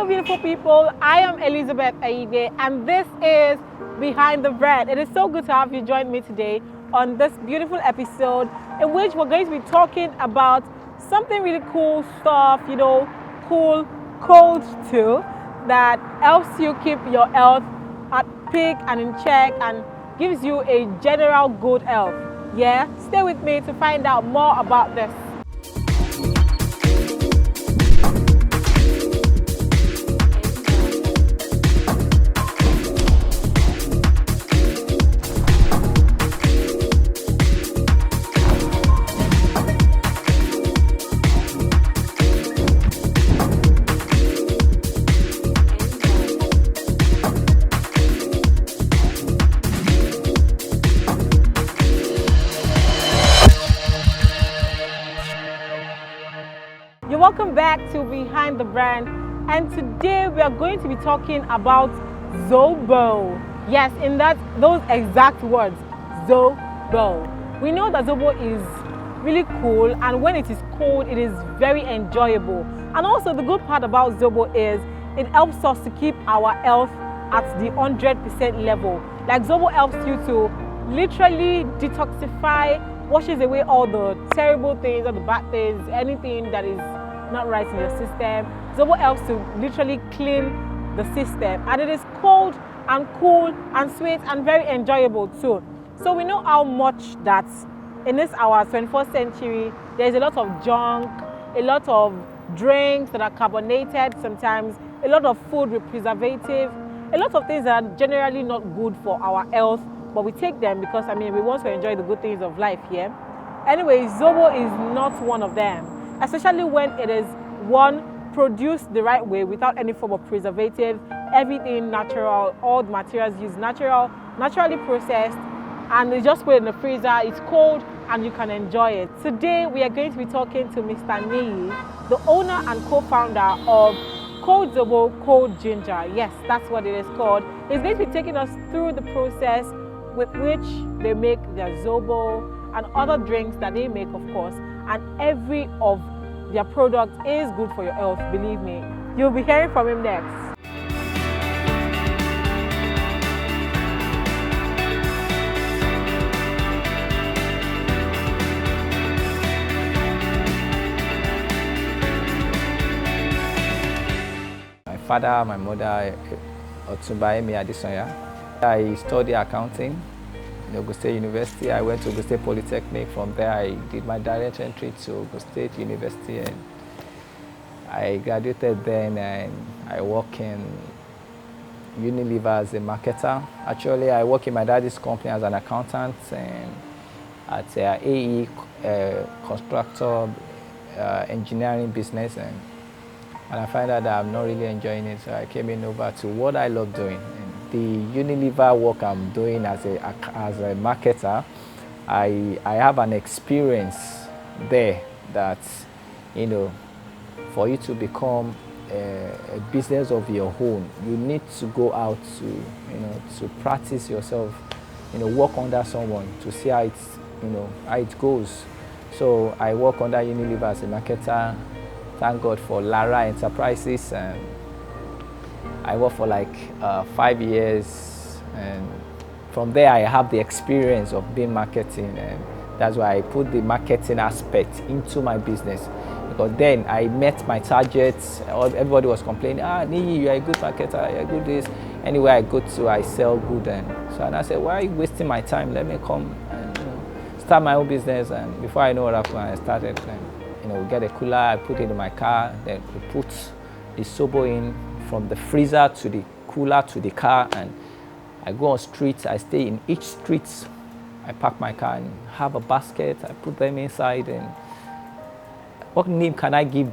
Hello beautiful people, I am Elizabeth Aide and this is Behind the Brand. It is so good to have you join me today on this beautiful episode in which we're going to be talking about something really cool stuff, cool cold too, that helps you keep your health at peak and in check and gives you a general good health. Yeah, stay with me to find out more about this. Welcome back to Behind the Brand, and today we are going to be talking about Zobo. Yes, in those exact words, Zobo. We know that Zobo is really cool, and when it is cold, it is very enjoyable. And also the good part about Zobo is it helps us to keep our health at the 100% level. Like Zobo helps you to literally detoxify, washes away all the terrible things, all the bad things, anything that is not right in your system. Zobo helps to literally clean the system, and it is cold and cool and sweet and very enjoyable too. So we know how much that in this our 21st century there's a lot of junk, a lot of drinks that are carbonated, sometimes a lot of food with preservative, a lot of things that are generally not good for our health, but we take them because we want to enjoy the good things of life here. Anyway, Zobo is not one of them, especially when it is produced the right way without any form of preservative, everything natural, all the materials used naturally processed, and they just put it in the freezer. It's cold and you can enjoy it. Today we are going to be talking to Mr. Niyi, the owner and co-founder of Cold Zobo Cold Ginger. Yes, that's what it is called. He's going to be taking us through the process with which they make their Zobo and other drinks that they make, of course, and every of their product is good for your health, believe me. You'll be hearing from him next. My father, my mother, Otumba Emi Adesanya. I studied accounting in Ogun State University. I went to Ogun State Polytechnic. From there, I did my direct entry to Ogun State University, and I graduated then, and I work in Unilever as a marketer. Actually, I work in my daddy's company as an accountant and at AE constructor engineering business, and I find out that I'm not really enjoying it, so I came in over to what I love doing. The Unilever work I'm doing as a marketer, I have an experience there that, for you to become a business of your own, you need to go out to practice yourself, work under someone to see how how it goes. So I work under Unilever as a marketer. Thank God for Lara Enterprises, and I worked for like 5 years, and from there I have the experience of being marketing, and that's why I put the marketing aspect into my business, because then I met my targets. Everybody was complaining, Niyi, you're a good marketer, you're good this. Anywhere I go to, I sell good, and I said, why are you wasting my time? Let me come and start my own business. And before I know what happened, I started, and get a cooler, I put it in my car, then we put the Zobo in from the freezer to the cooler to the car, and I go on streets. I stay in each street. I park my car and have a basket. I put them inside, and what name can I give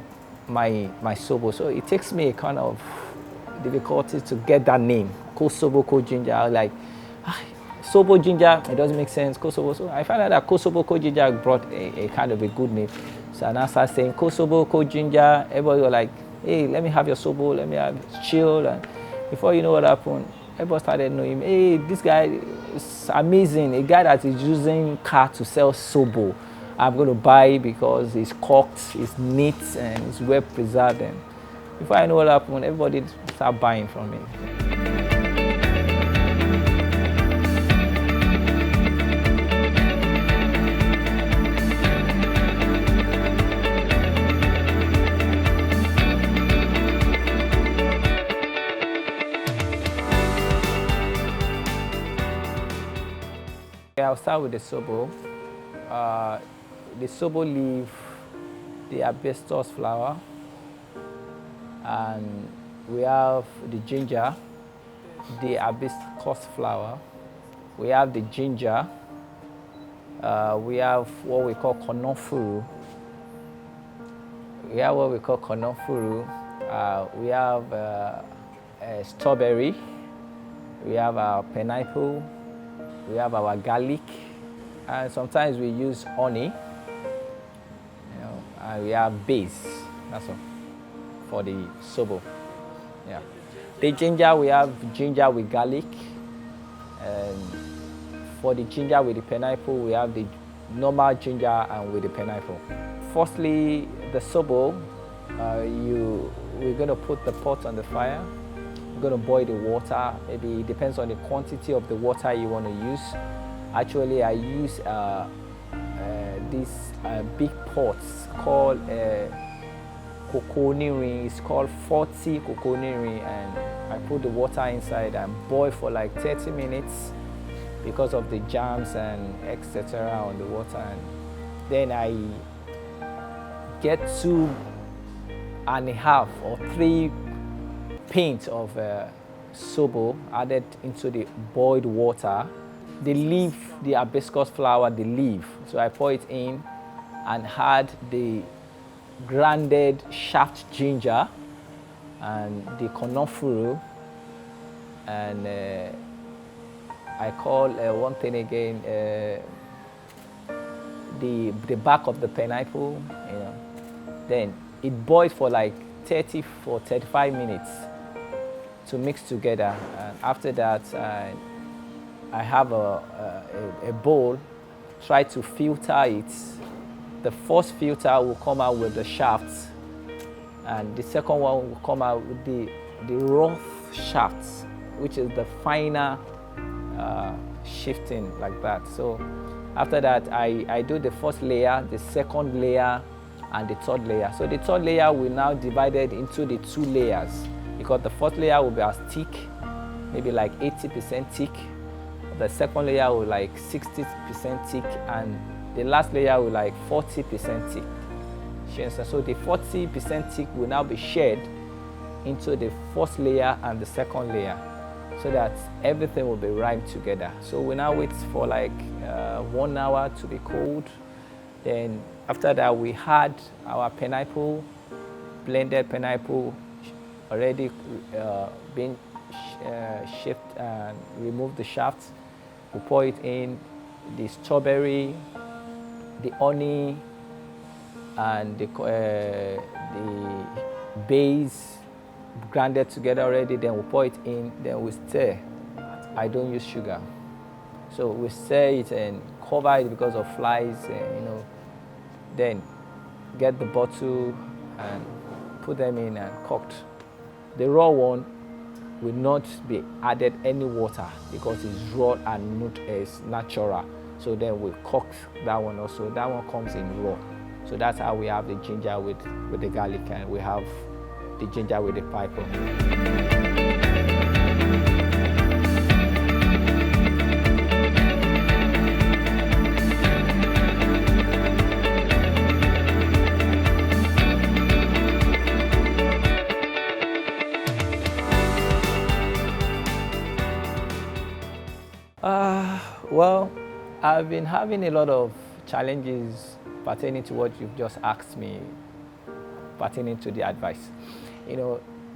my Zobo? So it takes me a kind of difficulty to get that name. Cold Zobo, Cold Ginger. I was like, Zobo Ginger, it doesn't make sense. Cold Zobo. So I found out that Cold Zobo, Cold Ginger brought a kind of a good name. So I now started saying Cold Zobo, Cold Ginger. Everybody was like, hey, let me have your Zobo, let me have chill. And before you know what happened, everybody started knowing him. Hey, this guy is amazing. A guy that is using car to sell Zobo. I'm going to buy it because it's corked, it's neat, and it's well preserved. And Before I know what happened, everybody started buying from me. I'll start with the Zobo. The Zobo leaf, the hibiscus flower, and we have the ginger, the hibiscus flower. We have the ginger. We have what we call konofuru. We have strawberry. We have our pineapple. We have our garlic, and sometimes we use honey. And we have base. That's all for the Zobo. Yeah. The ginger, we have ginger with garlic. And for the ginger with the pineapple, we have the normal ginger and with the pineapple. Firstly, the Zobo, we're going to put the pot on the fire. We're going to boil the water. Maybe it depends on the quantity of the water you want to use. Actually, I use these big pots called coconut. It's called 40 coconut, and I put the water inside and boil for like 30 minutes because of the germs and etc. on the water. And then I get 2.5 or 3 pints of Zobo added into the boiled water. The leaf, the hibiscus flower, the leaf. So I pour it in and add the grounded shaft ginger and the konofuru, and I call one thing again, the back of the pineapple. Then it boils for like 30 for 35 minutes to mix together. And after that, I have a bowl, try to filter it. The first filter will come out with the shafts, and the second one will come out with the rough shafts, which is the finer shifting like that. So after that, I do the first layer, the second layer, and the third layer. So the third layer will now divide it into the 2 layers, because the first layer will be as thick, maybe like 80% thick. The second layer will like 60% thick, and the last layer will like 40% thick. So the 40% thick will now be shared into the first layer and the second layer, so that everything will be rhymed together. So we now wait for like 1 hour to be cold. Then after that, we add our pineapple, blended pineapple, already been shaped and remove the shafts. We pour it in, the strawberry, the honey, and the base grounded together already. Then we pour it in, then we stir. I don't use sugar. So we stir it and cover it because of flies, Then get the bottle and put them in and cooked. The raw one will not be added any water because it's raw and not as natural. So then we cook that one also. That one comes in raw. So that's how we have the ginger with the garlic, and we have the ginger with the pineapple. Well, I've been having a lot of challenges pertaining to what you've just asked me, pertaining to the advice.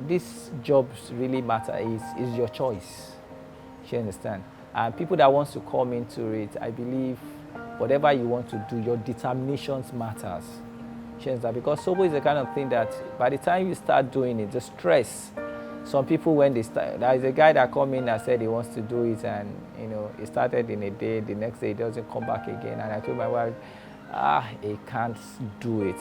These jobs really matter. Is your choice. You understand? And people that wants to come into it, I believe whatever you want to do, your determinations matters. You understand? Because Zobo is the kind of thing that by the time you start doing it, the stress. Some people, when they start, there's a guy that come in and said he wants to do it, and he started in a day, the next day he doesn't come back again. And I told my wife, he can't do it.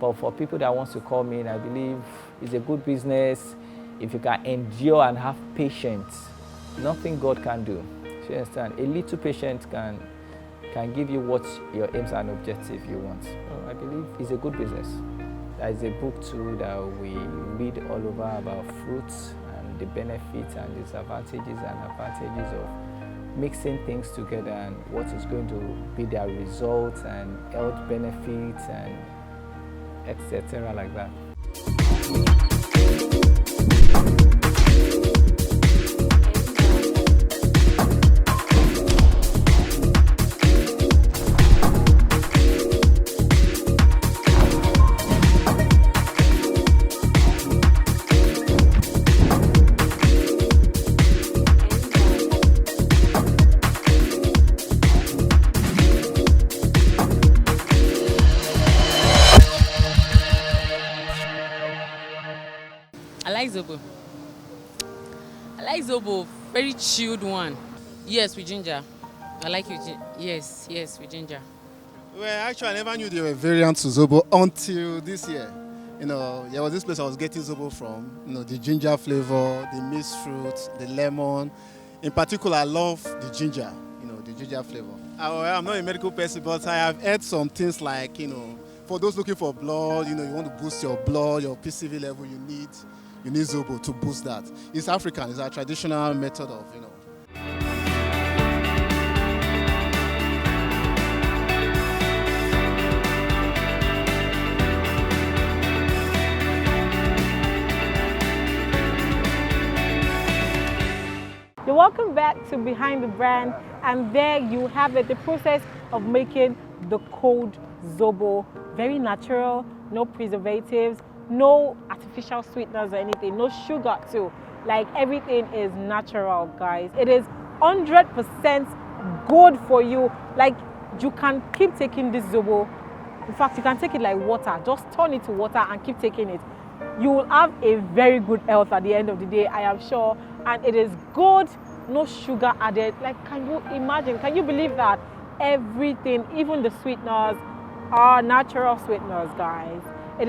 But for people that wants to come in, I believe it's a good business. If you can endure and have patience, nothing God can do. You understand? A little patience can give you what your aims and objective you want. So I believe it's a good business. There is a book too that we read all over about fruits and the benefits and disadvantages and advantages of mixing things together and what is going to be their results and health benefits and etc. like that. I like Zobo. I like Zobo. Very chilled one. Yes, with ginger. I like it. Yes, with ginger. Well, actually, I never knew they were variants to Zobo until this year. There was this place I was getting Zobo from. The ginger flavor, the mixed fruits, the lemon. In particular, I love the ginger. The ginger flavor. I'm not a medical person, but I have heard some things like, for those looking for blood, you want to boost your blood, your PCV level, you need Zobo to boost that. It's African. It's our traditional method of, You're welcome back to Behind the Brand, and there you have it, the process of making the cold Zobo. Very natural, no preservatives, no artificial sweeteners or anything, no sugar too. Like, everything is natural, guys. It is 100% good for you. Like, you can keep taking this Zobo. In fact, you can take it like water. Just turn it to water and keep taking it. You will have a very good health at the end of the day, I am sure. And it is good, no sugar added. Like, can you imagine? Can you believe that? Everything, even the sweeteners, are natural sweeteners, guys. It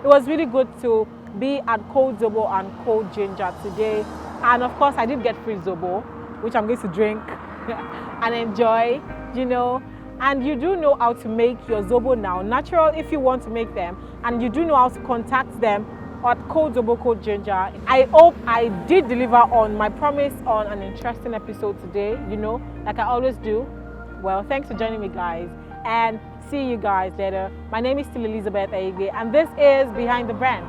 was really good to be at Cold Zobo and Cold Ginger today. And of course, I did get free Zobo, which I'm going to drink and enjoy, And you do know how to make your Zobo now, natural if you want to make them. And you do know how to contact them at Cold Zobo, Cold Ginger. I hope I did deliver on my promise on an interesting episode today, like I always do. Well, thanks for joining me, guys. And see you guys later. My name is still Elizabeth Aigbe, and this is Behind the Brand.